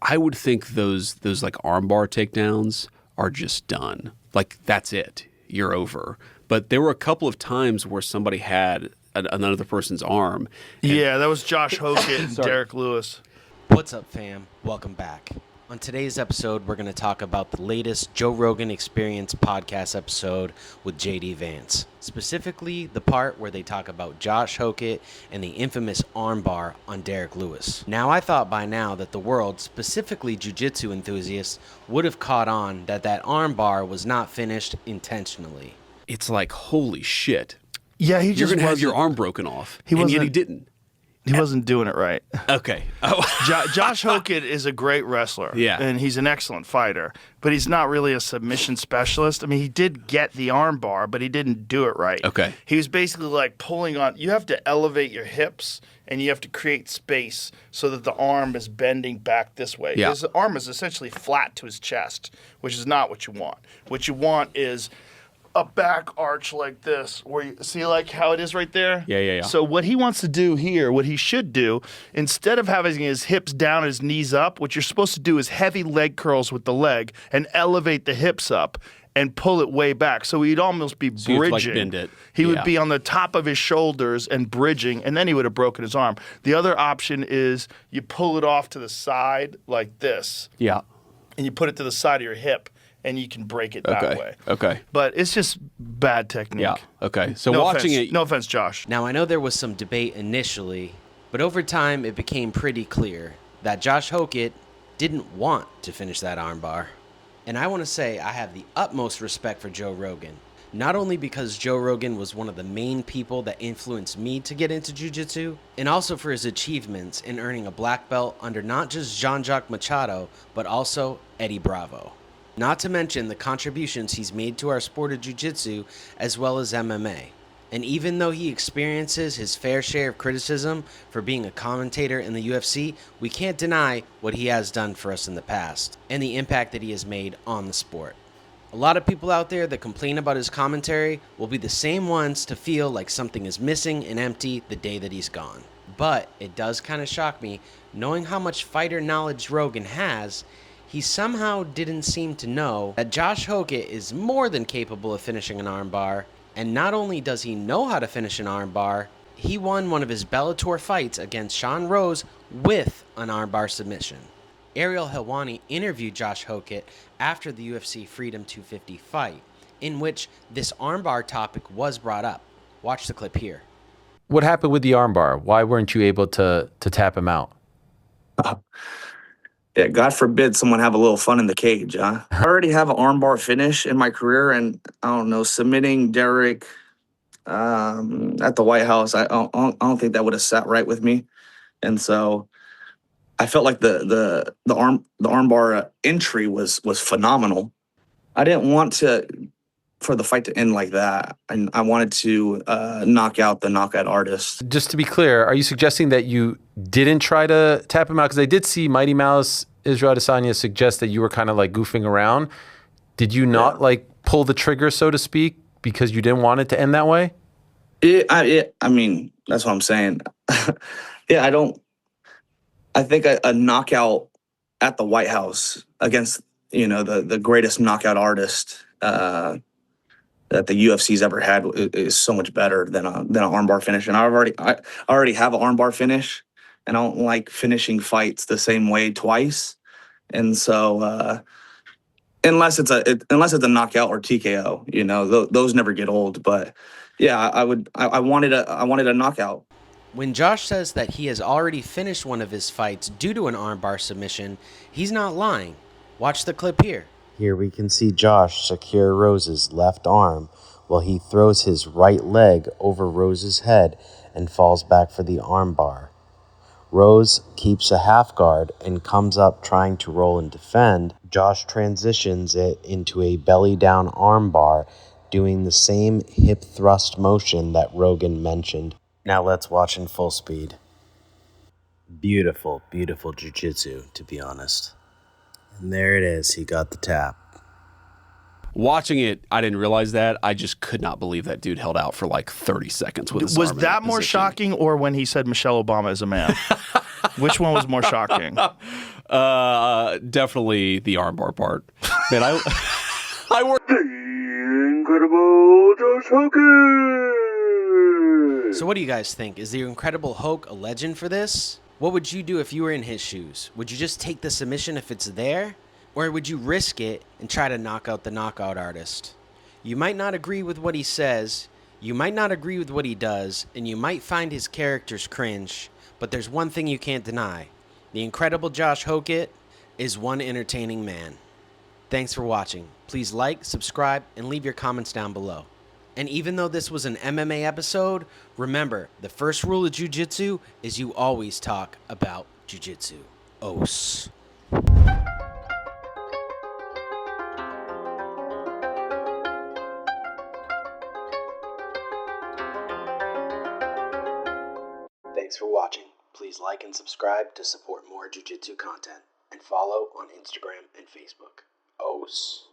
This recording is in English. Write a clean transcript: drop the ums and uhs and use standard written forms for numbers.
I would think those like armbar takedowns are just done. Like, that's it. You're over. But there were a couple of times where somebody had another person's arm. Yeah, that was Josh Hokit and Derek Lewis. What's up, fam? Welcome back. On today's episode, we're going to talk about the latest Joe Rogan Experience podcast episode with JD Vance. Specifically, the part where they talk about Josh Hokit and the infamous armbar on Derek Lewis. Now, I thought by now that the world, specifically jiu-jitsu enthusiasts, would have caught on that armbar was not finished intentionally. It's like, holy shit. Yeah, he You're just going to have your arm broken off. And yet he didn't. He wasn't doing it right. Okay. Oh. Josh Hokit is a great wrestler. Yeah. And he's an excellent fighter. But he's not really a submission specialist. I mean, he did get the arm bar, but he didn't do it right. Okay. He was basically like pulling on. You have to elevate your hips, and you have to create space so that the arm is bending back this way. Yeah. His arm is essentially flat to his chest, which is not what you want. What you want is a back arch like this, where you see like how it is right there? Yeah. So what he wants to do here, what he should do, instead of having his hips down, his knees up, what you're supposed to do is heavy leg curls with the leg and elevate the hips up and pull it way back. So he'd almost be So you'd, bridging. like, bend it. He would Yeah. be on the top of his shoulders and bridging, and then he would have broken his arm. The other option is you pull it off to the side like this, Yeah. and you put it to the side of your hip, and you can break it that way. Okay. But it's just bad technique. Yeah. Okay. So No watching offense. it. No offense, Josh. Now, I know there was some debate initially, but over time it became pretty clear that Josh Hokit didn't want to finish that armbar. And I want to say I have the utmost respect for Joe Rogan. Not only because Joe Rogan was one of the main people that influenced me to get into jiu-jitsu, and also for his achievements in earning a black belt under not just Jean-Jacques Machado, but also Eddie Bravo. Not to mention the contributions he's made to our sport of jiu-jitsu as well as MMA. And even though he experiences his fair share of criticism for being a commentator in the UFC, we can't deny what he has done for us in the past and the impact that he has made on the sport. A lot of people out there that complain about his commentary will be the same ones to feel like something is missing and empty the day that he's gone. But it does kind of shock me, knowing how much fighter knowledge Rogan has, he somehow didn't seem to know that Josh Hokit is more than capable of finishing an armbar, and not only does he know how to finish an armbar, he won one of his Bellator fights against Sean Rose with an armbar submission. Ariel Helwani interviewed Josh Hokit after the UFC Freedom 250 fight, in which this armbar topic was brought up. Watch the clip here. What happened with the armbar? Why weren't you able to tap him out? Yeah, God forbid someone have a little fun in the cage, huh? I already have an armbar finish in my career, and I don't know, submitting Derek at the White House, I don't think that would have sat right with me, and so I felt like the armbar entry was phenomenal. I didn't want for the fight to end like that, and I wanted to knock out the knockout artist. Just to be clear, are you suggesting that you didn't try to tap him out? Because I did see Mighty Mouse Israel Adesanya suggest that you were kind of like goofing around. Did you not like pull the trigger, so to speak, because you didn't want it to end that way? I mean, that's what I'm saying. Yeah, I think a knockout at the White House against, the greatest knockout artist that the UFC's ever had is so much better than an armbar finish. And I already have an armbar finish, and I don't like finishing fights the same way twice. And so unless it's a knockout or TKO, those never get old. But yeah, I wanted a knockout. When Josh says that he has already finished one of his fights due to an armbar submission, he's not lying. Watch the clip here. Here we can see Josh secure Rose's left arm while he throws his right leg over Rose's head and falls back for the armbar. Rose keeps a half guard and comes up trying to roll and defend. Josh transitions it into a belly down armbar, doing the same hip thrust motion that Rogan mentioned. Now let's watch in full speed. Beautiful, beautiful jiu-jitsu, to be honest. And there it is. He got the tap. Watching it, I didn't realize that. I just could not believe that dude held out for like 30 seconds with his Was arm in that that more position. shocking, or when he said Michelle Obama is a man? Which one was more shocking? Definitely the armbar part. Man, I work. Incredible Josh Hokit. So what do you guys think? Is the Incredible Hulk a legend for this? What would you do if you were in his shoes? Would you just take the submission if it's there? Or would you risk it and try to knock out the knockout artist? You might not agree with what he says, you might not agree with what he does, and you might find his characters cringe, but there's one thing you can't deny. The Incredible Josh Hokit is one entertaining man. Thanks for watching. Please like, subscribe, and leave your comments down below. And even though this was an MMA episode, remember, the first rule of jiu-jitsu is you always talk about jiu-jitsu. Os. Thanks for watching. Please like and subscribe to support more jiu-jitsu content. And follow on Instagram and Facebook. Os.